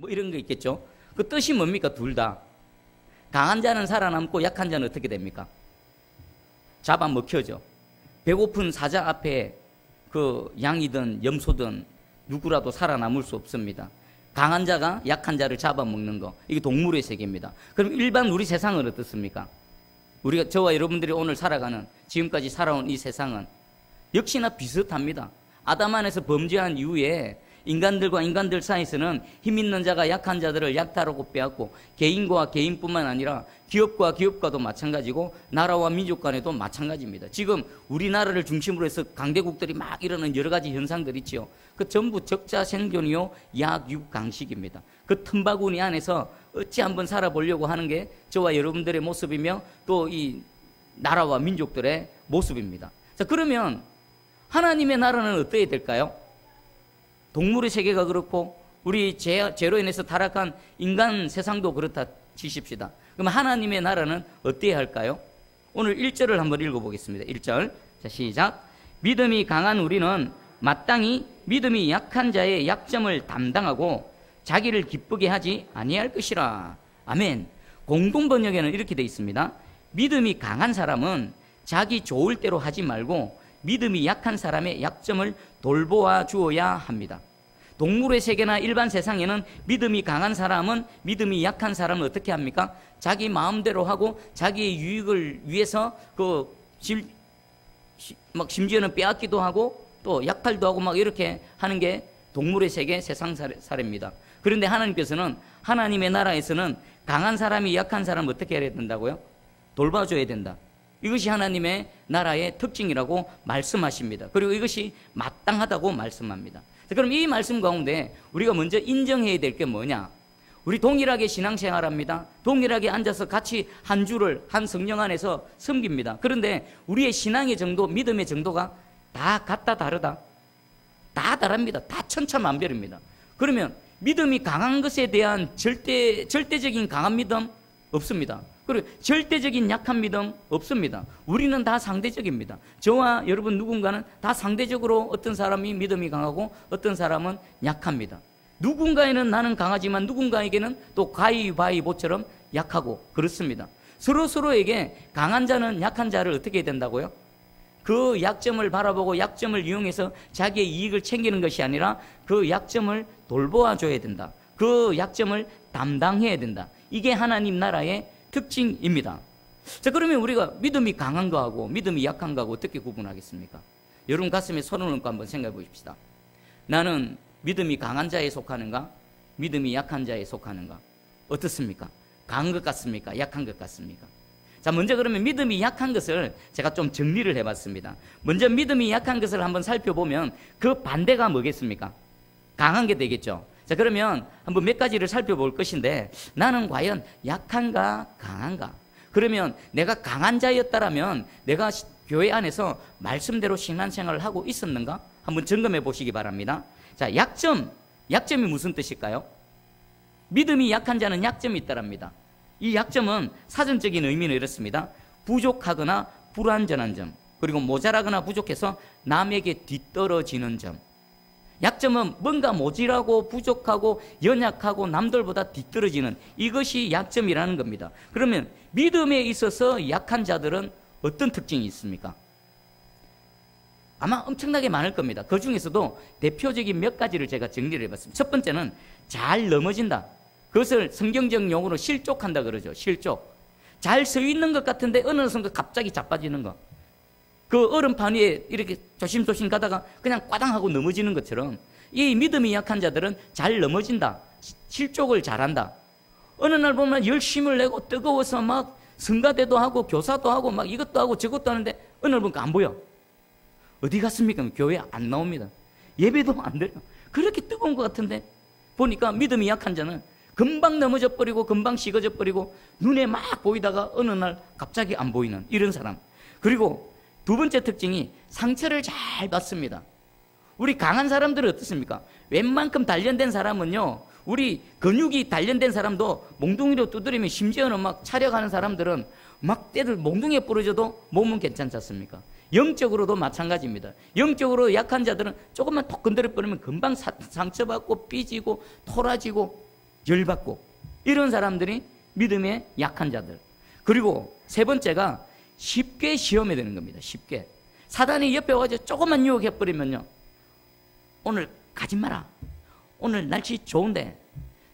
뭐 이런 거 있겠죠. 그 뜻이 뭡니까? 둘 다. 강한 자는 살아남고 약한 자는 어떻게 됩니까? 잡아먹혀죠. 배고픈 사자 앞에 그 양이든 염소든 누구라도 살아남을 수 없습니다. 강한 자가 약한 자를 잡아먹는 거, 이게 동물의 세계입니다. 그럼 일반 우리 세상은 어떻습니까? 우리가, 저와 여러분들이 오늘 살아가는, 지금까지 살아온 이 세상은 역시나 비슷합니다. 아담 안에서 범죄한 이후에 인간들과 인간들 사이에서는 힘 있는 자가 약한 자들을 약탈하고 빼앗고, 개인과 개인뿐만 아니라 기업과 기업과도 마찬가지고 나라와 민족 간에도 마찬가지입니다. 지금 우리나라를 중심으로 해서 강대국들이 막 일어나는 여러 가지 현상들 있지요. 그 전부 적자 생존이요 약육강식입니다. 그 틈바구니 안에서 어찌 한번 살아보려고 하는 게 저와 여러분들의 모습이며 또 이 나라와 민족들의 모습입니다. 자, 그러면 하나님의 나라는 어떠해야 될까요? 동물의 세계가 그렇고 우리 죄로 인해서 타락한 인간 세상도 그렇다 치십시다. 그럼 하나님의 나라는 어때야 할까요? 오늘 1절을 한번 읽어보겠습니다. 1절. 자, 시작. 믿음이 강한 우리는 마땅히 믿음이 약한 자의 약점을 담당하고 자기를 기쁘게 하지 아니할 것이라. 아멘. 공동번역에는 이렇게 되어 있습니다. 믿음이 강한 사람은 자기 좋을 대로 하지 말고 믿음이 약한 사람의 약점을 돌보아 주어야 합니다. 동물의 세계나 일반 세상에는 믿음이 강한 사람은 믿음이 약한 사람은 어떻게 합니까? 자기 마음대로 하고 자기의 유익을 위해서 막 심지어는 빼앗기도 하고 또 약탈도 하고 막 이렇게 하는 게 동물의 세계 세상 사례입니다. 그런데 하나님께서는, 하나님의 나라에서는 강한 사람이 약한 사람을 어떻게 해야 된다고요? 돌봐줘야 된다. 이것이 하나님의 나라의 특징이라고 말씀하십니다. 그리고 이것이 마땅하다고 말씀합니다. 그럼 이 말씀 가운데 우리가 먼저 인정해야 될 게 뭐냐? 우리 동일하게 신앙생활합니다. 동일하게 앉아서 같이 한 주를 한 성령 안에서 섬깁니다. 그런데 우리의 신앙의 정도, 믿음의 정도가 다 같다 다르다? 다 다릅니다. 다 천차만별입니다. 그러면 믿음이 강한 것에 대한 절대적인 강한 믿음 없습니다. 그리고 절대적인 약한 믿음 없습니다. 우리는 다 상대적입니다. 저와 여러분 누군가는 다 상대적으로 어떤 사람이 믿음이 강하고 어떤 사람은 약합니다. 누군가에는 나는 강하지만 누군가에게는 또 가위바위보처럼 약하고 그렇습니다. 서로에게 강한 자는 약한 자를 어떻게 해야 된다고요? 그 약점을 바라보고 약점을 이용해서 자기의 이익을 챙기는 것이 아니라 그 약점을 돌보아 줘야 된다. 그 약점을 담당해야 된다. 이게 하나님 나라의 특징입니다. 자, 그러면 우리가 믿음이 강한 거하고 믿음이 약한 거하고 어떻게 구분하겠습니까? 여러분 가슴에 손을 얹고 한번 생각해 보십시다. 나는 믿음이 강한 자에 속하는가? 믿음이 약한 자에 속하는가? 어떻습니까? 강한 것 같습니까? 약한 것 같습니까? 자, 먼저 그러면 믿음이 약한 것을 제가 좀 정리를 해봤습니다. 먼저 믿음이 약한 것을 한번 살펴보면 그 반대가 뭐겠습니까? 강한 게 되겠죠. 자, 그러면 한번 몇 가지를 살펴볼 것인데, 나는 과연 약한가 강한가? 그러면 내가 강한 자였다라면 내가 교회 안에서 말씀대로 신앙생활을 하고 있었는가? 한번 점검해 보시기 바랍니다. 자, 약점이 무슨 뜻일까요? 믿음이 약한 자는 약점이 있다랍니다. 이 약점은 사전적인 의미는 이렇습니다. 부족하거나 불완전한 점, 그리고 모자라거나 부족해서 남에게 뒤떨어지는 점. 약점은 뭔가 모질하고 부족하고 연약하고 남들보다 뒤떨어지는, 이것이 약점이라는 겁니다. 그러면 믿음에 있어서 약한 자들은 어떤 특징이 있습니까? 아마 엄청나게 많을 겁니다. 그 중에서도 대표적인 몇 가지를 제가 정리를 해봤습니다. 첫 번째는 잘 넘어진다. 그것을 성경적 용어로 실족한다 그러죠. 실족. 잘 서 있는 것 같은데 어느 순간 갑자기 자빠지는 거. 그 얼음판 위에 이렇게 조심조심 가다가 그냥 꽈당하고 넘어지는 것처럼 이 믿음이 약한 자들은 잘 넘어진다. 실족을 잘한다. 어느 날 보면 열심을 내고 뜨거워서 막 성가대도 하고 교사도 하고 막 이것도 하고 저것도 하는데 어느 날 보니까 안 보여. 어디 갔습니까? 교회 안 나옵니다. 예배도 안 돼요. 그렇게 뜨거운 것 같은데 보니까 믿음이 약한 자는 금방 넘어져 버리고 금방 식어져 버리고 눈에 막 보이다가 어느 날 갑자기 안 보이는 이런 사람. 그리고 두 번째 특징이 상처를 잘 받습니다. 우리 강한 사람들은 어떻습니까? 웬만큼 단련된 사람은요, 우리 근육이 단련된 사람도 몽둥이로 두드리면, 심지어는 막 차려가는 사람들은 막 때를 몽둥이에 부러져도 몸은 괜찮지 않습니까? 영적으로도 마찬가지입니다. 영적으로 약한 자들은 조금만 톡 건드려 버리면 금방 상처받고 삐지고 토라지고 열받고, 이런 사람들이 믿음의 약한 자들. 그리고 세 번째가 쉽게 시험에 드는 겁니다. 쉽게. 사단이 옆에 와서 조금만 유혹해버리면요, 오늘 가지 마라, 오늘 날씨 좋은데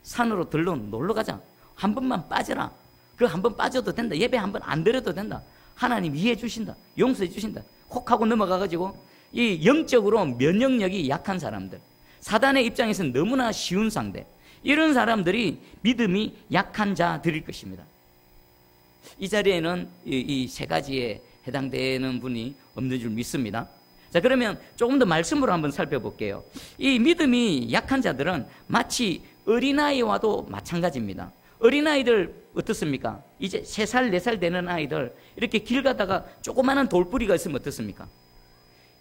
산으로 들러 놀러 가자, 한 번만 빠져라, 그 한 번 빠져도 된다, 예배 한 번 안 드려도 된다, 하나님 이해해 주신다, 용서해 주신다, 혹 하고 넘어가가지고, 이 영적으로 면역력이 약한 사람들, 사단의 입장에서는 너무나 쉬운 상대, 이런 사람들이 믿음이 약한 자들일 것입니다. 이 자리에는 이 세 가지에 해당되는 분이 없는 줄 믿습니다. 자, 그러면 조금 더 말씀으로 한번 살펴볼게요. 이 믿음이 약한 자들은 마치 어린아이와도 마찬가지입니다. 어린아이들 어떻습니까? 이제 3살, 4살 되는 아이들, 이렇게 길 가다가 조그마한 돌뿌리가 있으면 어떻습니까?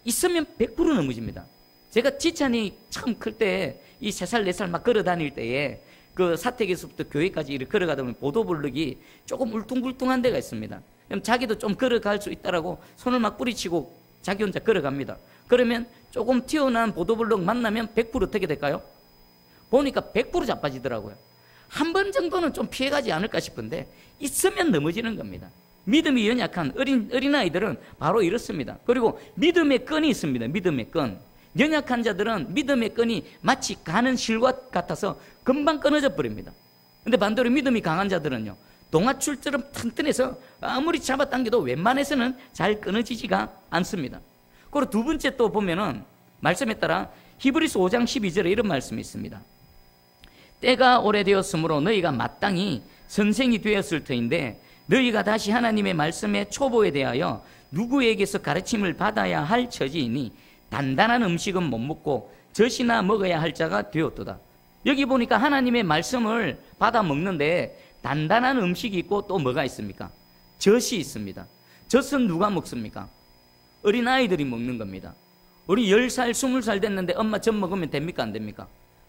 있으면 100% 넘어집니다. 제가 지찬이 처음 클 때, 이 3살, 4살 막 걸어 다닐 때에, 그 사택에서부터 교회까지 이렇게 걸어가다 보면 보도블럭이 조금 울퉁불퉁한 데가 있습니다. 그럼 자기도 좀 걸어갈 수 있다라고 손을 막 뿌리치고 자기 혼자 걸어갑니다. 그러면 조금 튀어나온 보도블럭 만나면 100% 어떻게 될까요? 보니까 100% 자빠지더라고요. 한 번 정도는 좀 피해가지 않을까 싶은데 있으면 넘어지는 겁니다. 믿음이 연약한 어린아이들은 바로 이렇습니다. 그리고 믿음의 끈이 있습니다. 믿음의 끈. 연약한 자들은 믿음의 끈이 마치 가는 실과 같아서 금방 끊어져 버립니다. 근데 반대로 믿음이 강한 자들은요, 동아줄처럼 튼튼해서 아무리 잡아당겨도 웬만해서는 잘 끊어지지가 않습니다. 그리고 두 번째 또 보면은 말씀에 따라 히브리서 5장 12절에 이런 말씀이 있습니다. 때가 오래되었으므로 너희가 마땅히 선생이 되었을 터인데 너희가 다시 하나님의 말씀의 초보에 대하여 누구에게서 가르침을 받아야 할 처지이니 단단한 음식은 못 먹고 젖이나 먹어야 할 자가 되었도다. 여기 보니까 하나님의 말씀을 받아 먹는데 단단한 음식이 있고 또 뭐가 있습니까? 젖이 있습니다. 젖은 누가 먹습니까? 어린아이들이 먹는 겁니다. 우리 10살, 20살 됐는데 엄마 젖 먹으면 됩니까? 안 됩니까?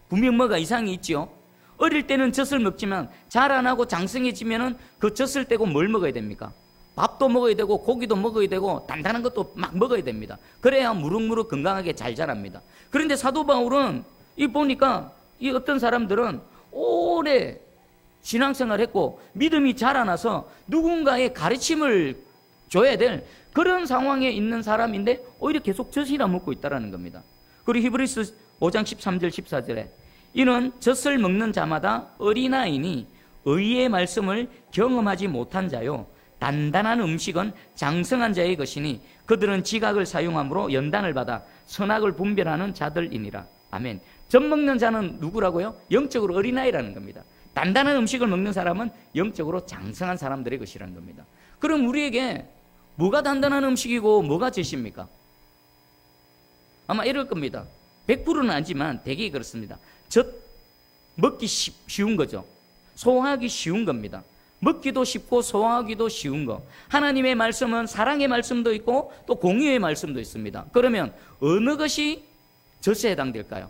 분명 뭐가 이상이 있죠. 어릴 때는 젖을 먹지만 자라나고 장성해지면은 그 젖을 떼고 뭘 먹어야 됩니까? 밥도 먹어야 되고 고기도 먹어야 되고 단단한 것도 막 먹어야 됩니다. 그래야 무럭무럭 건강하게 잘 자랍니다. 그런데 사도 바울은 이 보니까 이 어떤 사람들은 오래 신앙생활 했고 믿음이 자라나서 누군가의 가르침을 줘야 될 그런 상황에 있는 사람인데 오히려 계속 젖이나 먹고 있다는 겁니다. 그리고 히브리서 5장 13절 14절에 이는 젖을 먹는 자마다 어린아이니 의의 말씀을 경험하지 못한 자요 단단한 음식은 장성한 자의 것이니 그들은 지각을 사용함으로 연단을 받아 선악을 분별하는 자들이니라. 아멘. 젖 먹는 자는 누구라고요? 영적으로 어린아이라는 겁니다. 단단한 음식을 먹는 사람은 영적으로 장성한 사람들의 것이라는 겁니다. 그럼 우리에게 뭐가 단단한 음식이고 뭐가 젖입니까? 아마 이럴 겁니다. 100%는 아니지만 대개 그렇습니다. 젖 먹기 쉬운 거죠. 소화하기 쉬운 겁니다. 먹기도 쉽고 소화하기도 쉬운 거. 하나님의 말씀은 사랑의 말씀도 있고 또 공의의 말씀도 있습니다. 그러면 어느 것이 젖에 해당될까요?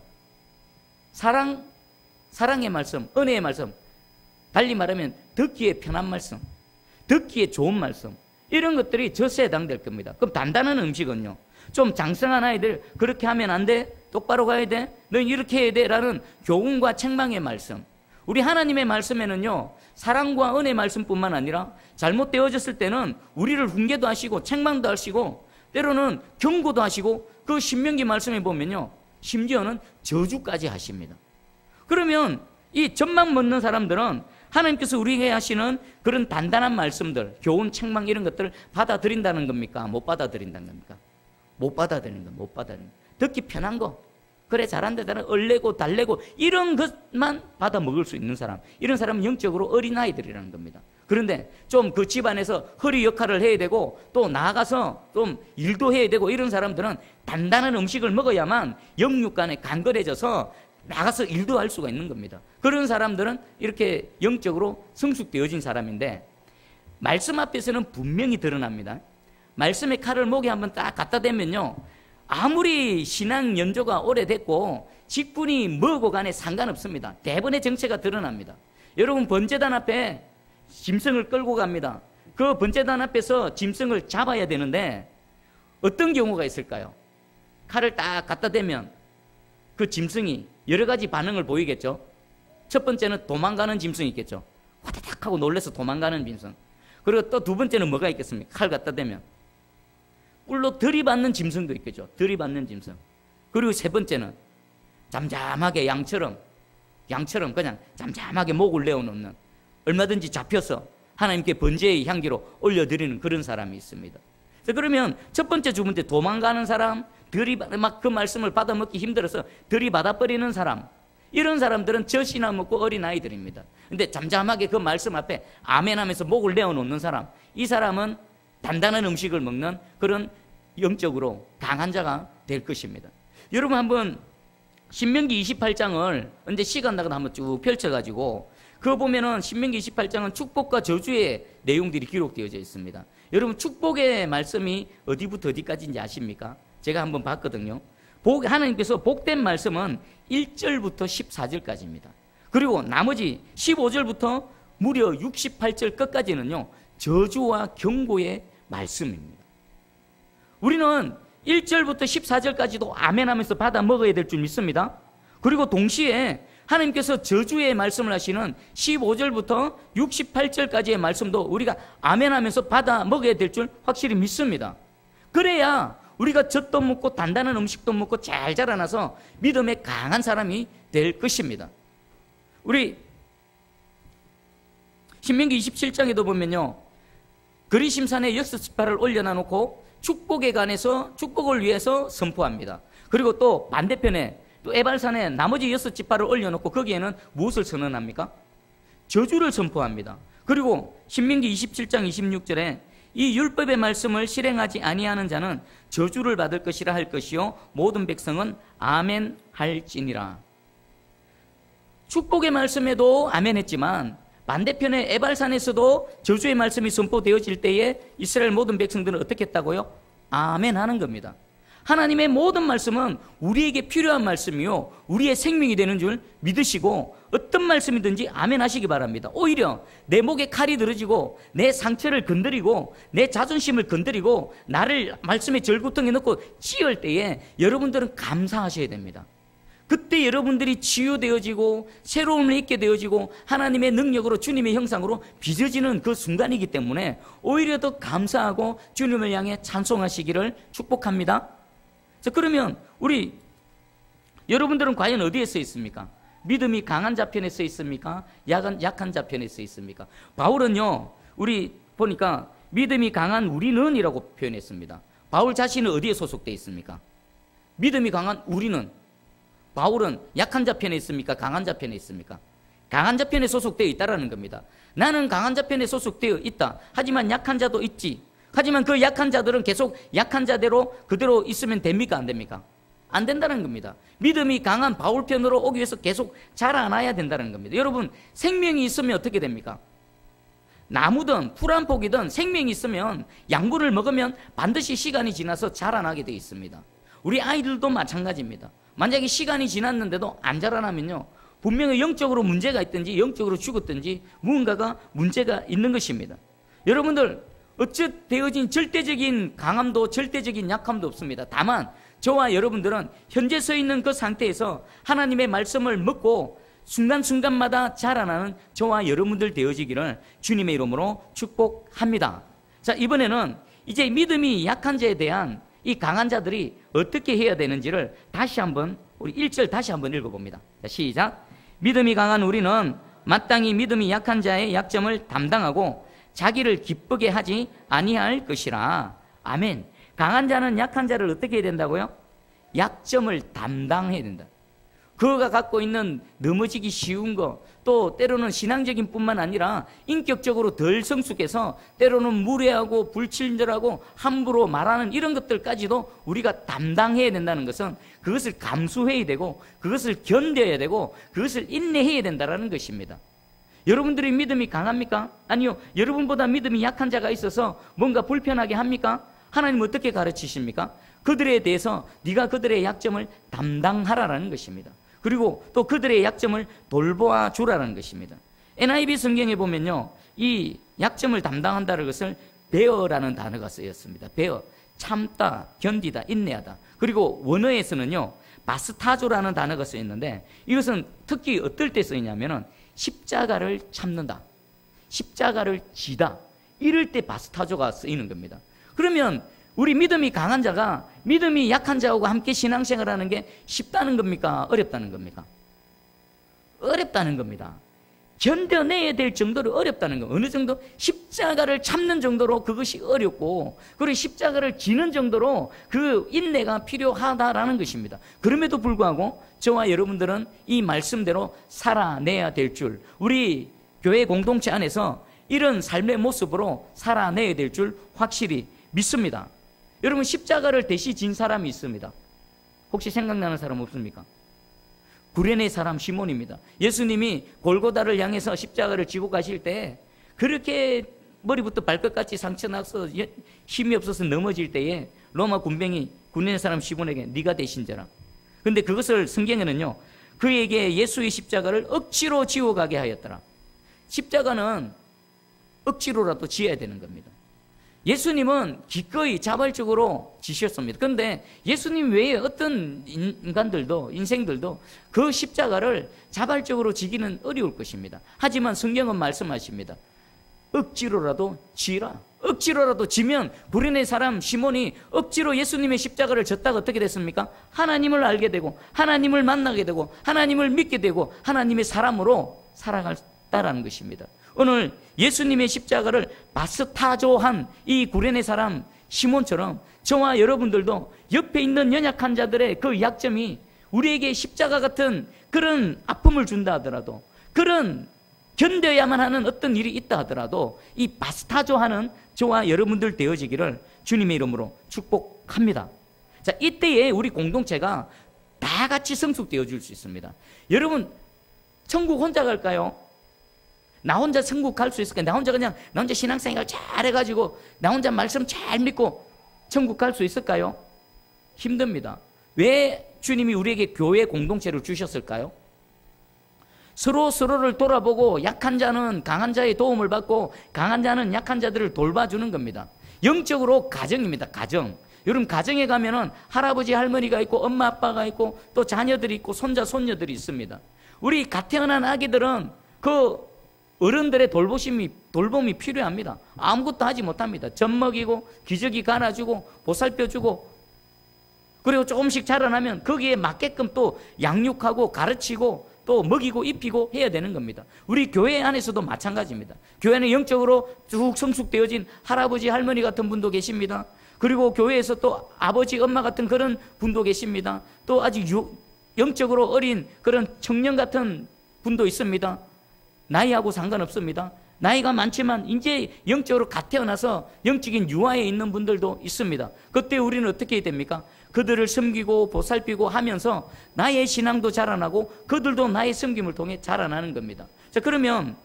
사랑의 말씀, 은혜의 말씀, 달리 말하면 듣기에 편한 말씀, 듣기에 좋은 말씀, 이런 것들이 젖에 해당될 겁니다. 그럼 단단한 음식은요, 좀 장성한 아이들 그렇게 하면 안 돼, 똑바로 가야 돼, 넌 이렇게 해야 돼 라는 교훈과 책망의 말씀. 우리 하나님의 말씀에는요, 사랑과 은혜의 말씀뿐만 아니라 잘못되어졌을 때는 우리를 훈계도 하시고 책망도 하시고 때로는 경고도 하시고 그 신명기 말씀에 보면요, 심지어는 저주까지 하십니다. 그러면 이 젖만 먹는 사람들은 하나님께서 우리에게 하시는 그런 단단한 말씀들, 교훈, 책망 이런 것들을 받아들인다는 겁니까? 못 받아들인다는 겁니까? 못 받아들이는 거, 못 받아들이는 거. 듣기 편한 거, 그래 잘한다, 나는 얼레고 달래고 이런 것만 받아 먹을 수 있는 사람, 이런 사람은 영적으로 어린아이들이라는 겁니다. 그런데 좀 그 집안에서 허리 역할을 해야 되고 또 나아가서 좀 일도 해야 되고 이런 사람들은 단단한 음식을 먹어야만 영육 간에 간결해져서 나가서 일도 할 수가 있는 겁니다. 그런 사람들은 이렇게 영적으로 성숙되어진 사람인데 말씀 앞에서는 분명히 드러납니다. 말씀의 칼을 목에 한번 딱 갖다 대면요, 아무리 신앙 연조가 오래됐고 직분이 뭐고 간에 상관없습니다. 대번의 정체가 드러납니다. 여러분, 번제단 앞에 짐승을 끌고 갑니다. 그 번제단 앞에서 짐승을 잡아야 되는데 어떤 경우가 있을까요? 칼을 딱 갖다 대면 그 짐승이 여러 가지 반응을 보이겠죠. 첫 번째는 도망가는 짐승이 있겠죠. 화다닥 하고 놀래서 도망가는 짐승. 그리고 또 두 번째는 뭐가 있겠습니까? 칼 갖다 대면 꿀로 들이받는 짐승도 있겠죠. 들이받는 짐승. 그리고 세 번째는 잠잠하게 양처럼 그냥 잠잠하게 목을 내어놓는, 얼마든지 잡혀서 하나님께 번제의 향기로 올려드리는 그런 사람이 있습니다. 그러면 첫 번째, 두 번째 도망가는 사람, 막 그 말씀을 받아먹기 힘들어서 들이받아버리는 사람, 이런 사람들은 젖이나 먹고 어린아이들입니다. 근데 잠잠하게 그 말씀 앞에 아멘 하면서 목을 내어놓는 사람, 이 사람은 단단한 음식을 먹는 그런 영적으로 강한 자가 될 것입니다. 여러분 한번 신명기 28장을 언제 시간 나가도 한번 쭉 펼쳐가지고 그거 보면은 신명기 28장은 축복과 저주의 내용들이 기록되어져 있습니다. 여러분 축복의 말씀이 어디부터 어디까지인지 아십니까? 제가 한번 봤거든요. 하나님께서 복된 말씀은 1절부터 14절까지입니다. 그리고 나머지 15절부터 무려 68절 끝까지는요, 저주와 경고의 말씀입니다. 우리는 1절부터 14절까지도 아멘 하면서 받아 먹어야 될 줄 믿습니다. 그리고 동시에 하나님께서 저주의 말씀을 하시는 15절부터 68절까지의 말씀도 우리가 아멘 하면서 받아 먹어야 될 줄 확실히 믿습니다. 그래야 우리가 젖도 먹고 단단한 음식도 먹고 잘 자라나서 믿음에 강한 사람이 될 것입니다. 우리 신명기 27장에도 보면요, 그리심산에 6지파를 올려놔놓고 축복에 관해서 축복을 위해서 선포합니다. 그리고 또 반대편에 또 에발산에 나머지 6지파를 올려놓고 거기에는 무엇을 선언합니까? 저주를 선포합니다. 그리고 신명기 27장 26절에 이 율법의 말씀을 실행하지 아니하는 자는 저주를 받을 것이라 할 것이요 모든 백성은 아멘 할지니라. 축복의 말씀에도 아멘 했지만 반대편에 에발산에서도 저주의 말씀이 선포되어질 때에 이스라엘 모든 백성들은 어떻게 했다고요? 아멘 하는 겁니다. 하나님의 모든 말씀은 우리에게 필요한 말씀이요 우리의 생명이 되는 줄 믿으시고 어떤 말씀이든지 아멘 하시기 바랍니다. 오히려 내 목에 칼이 들어지고 내 상처를 건드리고 내 자존심을 건드리고 나를 말씀의 절구통에 넣고 찌을 때에 여러분들은 감사하셔야 됩니다. 그때 여러분들이 치유되어지고 새로움을 잊게 되어지고 하나님의 능력으로 주님의 형상으로 빚어지는 그 순간이기 때문에 오히려 더 감사하고 주님을 향해 찬송하시기를 축복합니다. 자, 그러면 우리 여러분들은 과연 어디에 서 있습니까? 믿음이 강한 자 편에 서 있습니까? 약한 자 편에 서 있습니까? 바울은요, 우리 보니까 믿음이 강한 우리는 이라고 표현했습니다. 바울 자신은 어디에 소속되어 있습니까? 믿음이 강한 우리는. 바울은 약한 자 편에 있습니까? 강한 자 편에 있습니까? 강한 자 편에 소속되어 있다라는 겁니다. 나는 강한 자 편에 소속되어 있다. 하지만 약한 자도 있지. 하지만 그 약한 자들은 계속 약한 자대로 그대로 있으면 됩니까? 안 됩니까? 안 된다는 겁니다. 믿음이 강한 바울 편으로 오기 위해서 계속 자라나야 된다는 겁니다. 여러분, 생명이 있으면 어떻게 됩니까? 나무든 풀 한 폭이든 생명이 있으면 양분을 먹으면 반드시 시간이 지나서 자라나게 되어 있습니다. 우리 아이들도 마찬가지입니다. 만약에 시간이 지났는데도 안 자라나면요, 분명히 영적으로 문제가 있든지 영적으로 죽었든지 무언가가 문제가 있는 것입니다. 여러분들 어찌되어진 절대적인 강함도 절대적인 약함도 없습니다. 다만 저와 여러분들은 현재 서 있는 그 상태에서 하나님의 말씀을 먹고 순간순간마다 자라나는 저와 여러분들 되어지기를 주님의 이름으로 축복합니다. 자, 이번에는 이제 믿음이 약한 자에 대한 이 강한 자들이 어떻게 해야 되는지를 다시 한번 우리 1절 다시 한번 읽어봅니다. 자, 시작. 믿음이 강한 우리는 마땅히 믿음이 약한 자의 약점을 담당하고 자기를 기쁘게 하지 아니할 것이라. 아멘. 강한 자는 약한 자를 어떻게 해야 된다고요? 약점을 담당해야 된다. 그가 갖고 있는 넘어지기 쉬운 거, 또 때로는 신앙적인 뿐만 아니라 인격적으로 덜 성숙해서 때로는 무례하고 불친절하고 함부로 말하는 이런 것들까지도 우리가 담당해야 된다는 것은 그것을 감수해야 되고 그것을 견뎌야 되고 그것을 인내해야 된다는 것입니다. 여러분들이 믿음이 강합니까? 아니요. 여러분보다 믿음이 약한 자가 있어서 뭔가 불편하게 합니까? 하나님 어떻게 가르치십니까? 그들에 대해서 네가 그들의 약점을 담당하라는 것입니다. 그리고 또 그들의 약점을 돌보아 주라는 것입니다. NIV 성경에 보면요, 이 약점을 담당한다는 것을 bear라는 단어가 쓰였습니다. bear, 참다, 견디다, 인내하다. 그리고 원어에서는요, 바스타조라는 단어가 쓰여 있는데 이것은 특히 어떨 때 쓰이냐면은 십자가를 참는다, 십자가를 지다, 이럴 때 바스타조가 쓰이는 겁니다. 그러면 우리 믿음이 강한 자가 믿음이 약한 자하고 함께 신앙생활하는 게 쉽다는 겁니까? 어렵다는 겁니까? 어렵다는 겁니다. 견뎌내야 될 정도로 어렵다는 거. 어느 정도? 십자가를 참는 정도로 그것이 어렵고, 그리고 십자가를 지는 정도로 그 인내가 필요하다라는 것입니다. 그럼에도 불구하고 저와 여러분들은 이 말씀대로 살아내야 될 줄, 우리 교회 공동체 안에서 이런 삶의 모습으로 살아내야 될 줄 확실히 믿습니다. 여러분, 십자가를 대신 진 사람이 있습니다. 혹시 생각나는 사람 없습니까? 구레네 사람 시몬입니다. 예수님이 골고다를 향해서 십자가를 지고 가실 때 그렇게 머리부터 발끝까지 상처 나서 힘이 없어서 넘어질 때에 로마 군병이 구레네 사람 시몬에게 네가 대신 자라. 그런데 그것을 성경에는요, 그에게 예수의 십자가를 억지로 지고 가게 하였더라. 십자가는 억지로라도 지어야 되는 겁니다. 예수님은 기꺼이 자발적으로 지셨습니다. 그런데 예수님 외에 어떤 인간들도, 인생들도 그 십자가를 자발적으로 지기는 어려울 것입니다. 하지만 성경은 말씀하십니다. 억지로라도 지라. 억지로라도 지면 구레네 사람 시몬이 억지로 예수님의 십자가를 졌다가 어떻게 됐습니까? 하나님을 알게 되고 하나님을 만나게 되고 하나님을 믿게 되고 하나님의 사람으로 살아갔다라는 것입니다. 오늘 예수님의 십자가를 바스타조한 이 구레네 사람 시몬처럼 저와 여러분들도 옆에 있는 연약한 자들의 그 약점이 우리에게 십자가 같은 그런 아픔을 준다 하더라도, 그런 견뎌야만 하는 어떤 일이 있다 하더라도 이 바스타조하는 저와 여러분들 되어지기를 주님의 이름으로 축복합니다. 자, 이때에 우리 공동체가 다 같이 성숙되어 줄 수 있습니다. 여러분, 천국 혼자 갈까요? 나 혼자 천국 갈 수 있을까요? 나 혼자 신앙생활 잘 해가지고 나 혼자 말씀 잘 믿고 천국 갈 수 있을까요? 힘듭니다. 왜 주님이 우리에게 교회 공동체를 주셨을까요? 서로를 돌아보고 약한 자는 강한 자의 도움을 받고 강한 자는 약한 자들을 돌봐주는 겁니다. 영적으로 가정입니다. 가정. 여러분, 가정에 가면은 할아버지 할머니가 있고 엄마 아빠가 있고 또 자녀들이 있고 손자 손녀들이 있습니다. 우리 갓 태어난 아기들은 그 어른들의 돌봄이 필요합니다. 아무것도 하지 못합니다. 젖 먹이고 기저귀 갈아주고 보살펴주고, 그리고 조금씩 자라나면 거기에 맞게끔 또 양육하고 가르치고 또 먹이고 입히고 해야 되는 겁니다. 우리 교회 안에서도 마찬가지입니다. 교회는 영적으로 쭉 성숙되어진 할아버지 할머니 같은 분도 계십니다. 그리고 교회에서 또 아버지 엄마 같은 그런 분도 계십니다. 또 아직 영적으로 어린 그런 청년 같은 분도 있습니다. 나이하고 상관없습니다. 나이가 많지만 이제 영적으로 갓 태어나서 영적인 유아에 있는 분들도 있습니다. 그때 우리는 어떻게 해야 됩니까? 그들을 섬기고 보살피고 하면서 나의 신앙도 자라나고 그들도 나의 섬김을 통해 자라나는 겁니다. 자, 그러면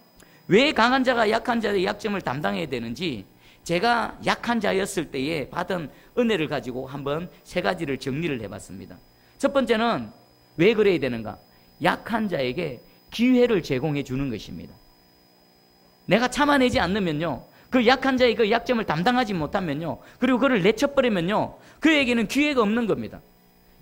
왜 강한 자가 약한 자의 약점을 담당해야 되는지, 제가 약한 자였을 때에 받은 은혜를 가지고 한번 세 가지를 정리를 해봤습니다. 첫 번째는 왜 그래야 되는가? 약한 자에게 기회를 제공해 주는 것입니다. 내가 참아내지 않으면요, 그 약한 자의 그 약점을 담당하지 못하면요, 그리고 그를 내쳐버리면요, 그에게는 기회가 없는 겁니다.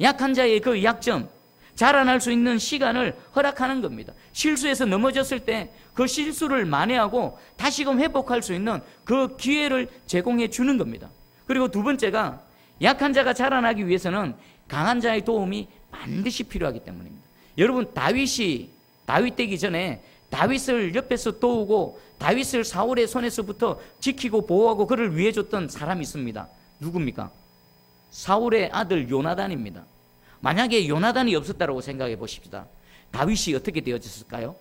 약한 자의 그 약점, 자라날 수 있는 시간을 허락하는 겁니다. 실수해서 넘어졌을 때 그 실수를 만회하고 다시금 회복할 수 있는 그 기회를 제공해 주는 겁니다. 그리고 두 번째가, 약한 자가 자라나기 위해서는 강한 자의 도움이 반드시 필요하기 때문입니다. 여러분, 다윗 되기 전에 다윗을 옆에서 도우고 다윗을 사울의 손에서부터 지키고 보호하고 그를 위해 줬던 사람이 있습니다. 누굽니까? 사울의 아들 요나단입니다. 만약에 요나단이 없었다고 생각해 보십시다. 다윗이 어떻게 되어졌을까요?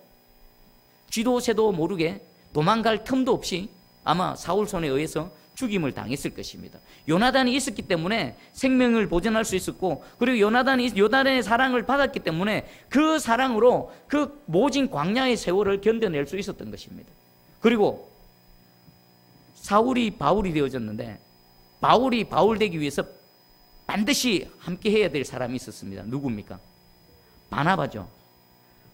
쥐도 새도 모르게 도망갈 틈도 없이 아마 사울 손에 의해서 죽임을 당했을 것입니다. 요나단이 있었기 때문에 생명을 보존할 수 있었고, 그리고 요나단의 사랑을 받았기 때문에 그 사랑으로 그 모진 광야의 세월을 견뎌낼 수 있었던 것입니다. 그리고 사울이 바울이 되어졌는데, 바울이 바울 되기 위해서 반드시 함께 해야 될 사람이 있었습니다. 누굽니까? 바나바죠.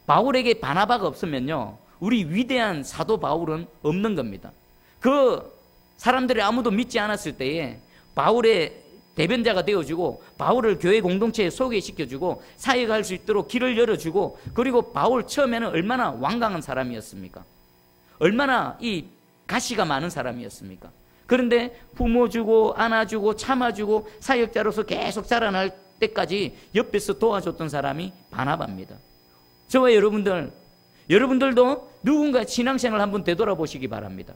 바울에게 바나바가 없으면요, 우리 위대한 사도 바울은 없는 겁니다. 그 사람들이 아무도 믿지 않았을 때에 바울의 대변자가 되어주고 바울을 교회 공동체에 소개시켜주고 사역할 수 있도록 길을 열어주고, 그리고 바울 처음에는 얼마나 완강한 사람이었습니까? 얼마나 이 가시가 많은 사람이었습니까? 그런데 품어주고 안아주고 참아주고 사역자로서 계속 자라날 때까지 옆에서 도와줬던 사람이 바나바입니다. 저와 여러분들도 누군가 신앙생활 한번 되돌아보시기 바랍니다.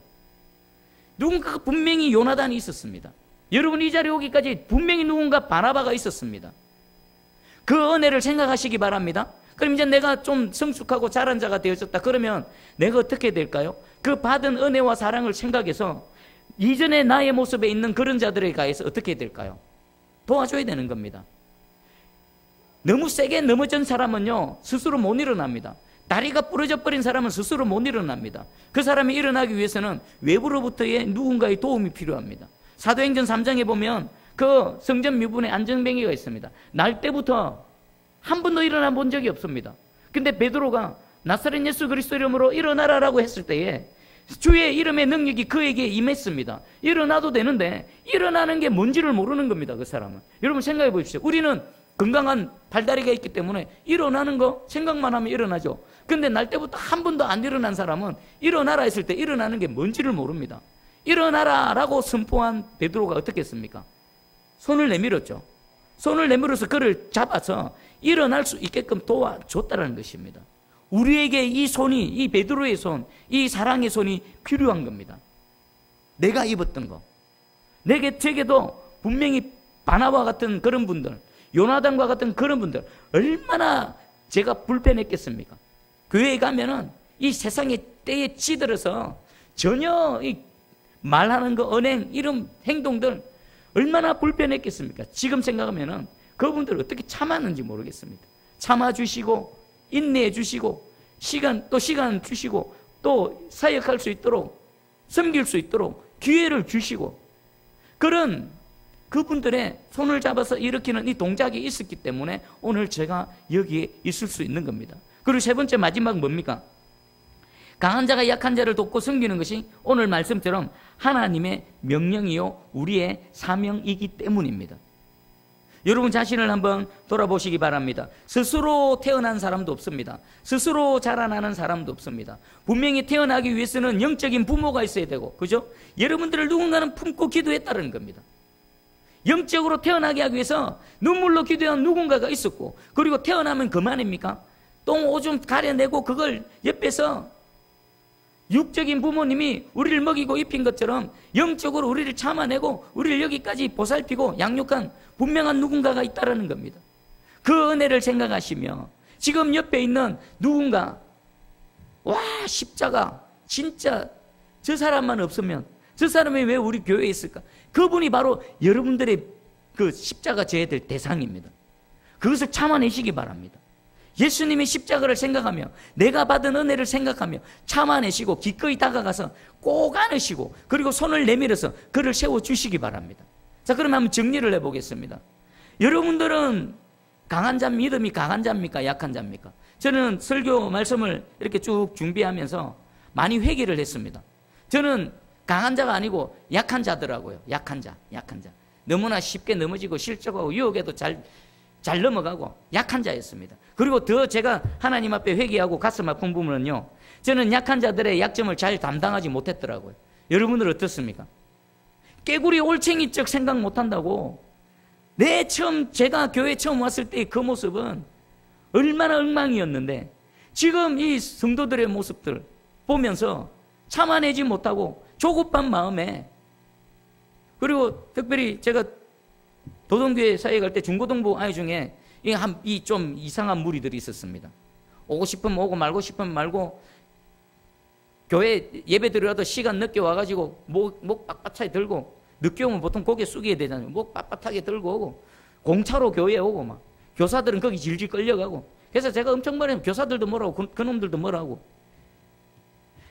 누군가 분명히 요나단이 있었습니다. 여러분 이 자리에 오기까지 분명히 누군가 바나바가 있었습니다. 그 은혜를 생각하시기 바랍니다. 그럼 이제 내가 좀 성숙하고 자란 자가 되어졌다 그러면 내가 어떻게 될까요? 그 받은 은혜와 사랑을 생각해서 이전에 나의 모습에 있는 그런 자들에 가해서 어떻게 될까요? 도와줘야 되는 겁니다. 너무 세게 넘어진 사람은요 스스로 못 일어납니다. 다리가 부러져 버린 사람은 스스로 못 일어납니다. 그 사람이 일어나기 위해서는 외부로부터의 누군가의 도움이 필요합니다. 사도행전 3장에 보면 그 성전 미분에 안전뱅이가 있습니다. 날 때부터 한 번도 일어나 본 적이 없습니다. 근데 베드로가 나사렛 예수 그리스도 이름으로 일어나라라고 했을 때에 주의 이름의 능력이 그에게 임했습니다. 일어나도 되는데 일어나는 게 뭔지를 모르는 겁니다. 그 사람은. 여러분 생각해 보십시오. 우리는 건강한 발다리가 있기 때문에 일어나는 거 생각만 하면 일어나죠. 근데 날 때부터 한 번도 안 일어난 사람은 일어나라 했을 때 일어나는 게 뭔지를 모릅니다. 일어나라라고 선포한 베드로가 어떻게 했습니까? 손을 내밀었죠. 손을 내밀어서 그를 잡아서 일어날 수 있게끔 도와줬다는 것입니다. 우리에게 이 손이, 이 베드로의 손, 이 사랑의 손이 필요한 겁니다. 내가 입었던 거. 제게도 분명히 바나바와 같은 그런 분들, 요나단과 같은 그런 분들 얼마나 제가 불편했겠습니까? 교회에 가면은 이 세상의 때에 찌들어서 전혀 이 말하는 거, 언행, 이런 행동들 얼마나 불편했겠습니까? 지금 생각하면은 그분들 어떻게 참았는지 모르겠습니다. 참아주시고, 인내해주시고, 시간 주시고, 또 사역할 수 있도록, 섬길 수 있도록 기회를 주시고, 그런 그분들의 손을 잡아서 일으키는 이 동작이 있었기 때문에 오늘 제가 여기에 있을 수 있는 겁니다. 그리고 세 번째 마지막 뭡니까? 강한 자가 약한 자를 돕고 섬기는 것이 오늘 말씀처럼 하나님의 명령이요 우리의 사명이기 때문입니다. 여러분 자신을 한번 돌아보시기 바랍니다. 스스로 태어난 사람도 없습니다. 스스로 자라나는 사람도 없습니다. 분명히 태어나기 위해서는 영적인 부모가 있어야 되고, 그죠? 여러분들을 누군가는 품고 기도했다는 겁니다. 영적으로 태어나게 하기 위해서 눈물로 기도한 누군가가 있었고, 그리고 태어나면 그만입니까? 똥 오줌 가려내고 그걸 옆에서 육적인 부모님이 우리를 먹이고 입힌 것처럼 영적으로 우리를 참아내고 우리를 여기까지 보살피고 양육한 분명한 누군가가 있다는 겁니다. 그 은혜를 생각하시며 지금 옆에 있는 누군가, 와 십자가 진짜 저 사람만 없으면 저 사람이 왜 우리 교회에 있을까? 그분이 바로 여러분들의 그 십자가 져야 될 대상입니다. 그것을 참아내시기 바랍니다. 예수님의 십자가를 생각하며 내가 받은 은혜를 생각하며 참아내시고 기꺼이 다가가서 꼭 안으시고 그리고 손을 내밀어서 그를 세워주시기 바랍니다. 자, 그럼 한번 정리를 해보겠습니다. 여러분들은 강한 자, 믿음이 강한 자입니까? 약한 자입니까? 저는 설교 말씀을 이렇게 쭉 준비하면서 많이 회개를 했습니다. 저는 강한 자가 아니고 약한 자더라고요. 약한 자. 너무나 쉽게 넘어지고 실족하고 유혹에도 잘 넘어가고 약한 자였습니다. 그리고 더 제가 하나님 앞에 회개하고 가슴 아픈 부분은요, 저는 약한 자들의 약점을 잘 담당하지 못했더라고요. 여러분들 어떻습니까? 깨구리 올챙이적 생각 못한다고. 제가 교회 처음 왔을 때 그 모습은 얼마나 엉망이었는데 지금 이 성도들의 모습들 보면서 참아내지 못하고 조급한 마음에, 그리고 특별히 제가 도동교회 사역할 때 중고등부 아이 중에 이 좀 이상한 무리들이 있었습니다. 오고 싶으면 오고 말고 싶으면 말고, 교회 예배 드려도 시간 늦게 와가지고 목 빳빳하게 들고, 늦게 오면 보통 고개 숙여야 되잖아요. 목 빳빳하게 들고 오고, 공차로 교회에 오고, 막 교사들은 거기 질질 끌려가고. 그래서 제가 엄청 말하면 교사들도 뭐라고 그놈들도 뭐라고.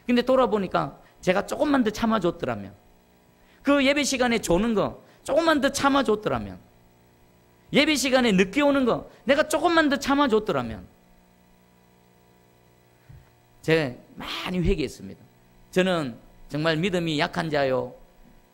근데 돌아보니까 제가 조금만 더 참아줬더라면, 그 예배 시간에 조는 거 조금만 더 참아줬더라면, 예배 시간에 늦게 오는 거 내가 조금만 더 참아줬더라면, 제가 많이 회개했습니다. 저는 정말 믿음이 약한 자요,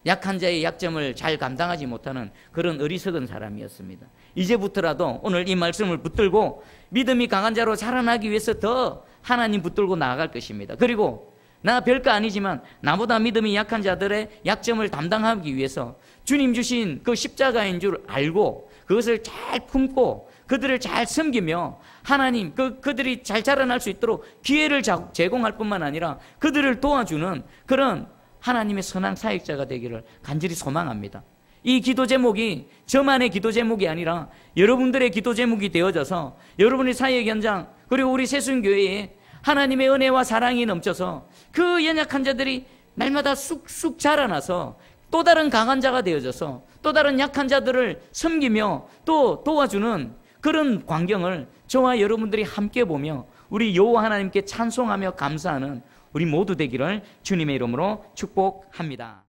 약한 자의 약점을 잘 감당하지 못하는 그런 어리석은 사람이었습니다. 이제부터라도 오늘 이 말씀을 붙들고 믿음이 강한 자로 자라나기 위해서 더 하나님 붙들고 나아갈 것입니다. 그리고 나 별거 아니지만 나보다 믿음이 약한 자들의 약점을 담당하기 위해서 주님 주신 그 십자가인 줄 알고 그것을 잘 품고 그들을 잘 섬기며 하나님 그들이 잘 자라날 수 있도록 기회를 제공할 뿐만 아니라 그들을 도와주는 그런 하나님의 선한 사역자가 되기를 간절히 소망합니다. 이 기도 제목이 저만의 기도 제목이 아니라 여러분들의 기도 제목이 되어져서 여러분의 사역 현장 그리고 우리 새순교회에 하나님의 은혜와 사랑이 넘쳐서 그 연약한 자들이 날마다 쑥쑥 자라나서 또 다른 강한 자가 되어져서 또 다른 약한 자들을 섬기며 또 도와주는 그런 광경을 저와 여러분들이 함께 보며 우리 여호와 하나님께 찬송하며 감사하는 우리 모두 되기를 주님의 이름으로 축복합니다.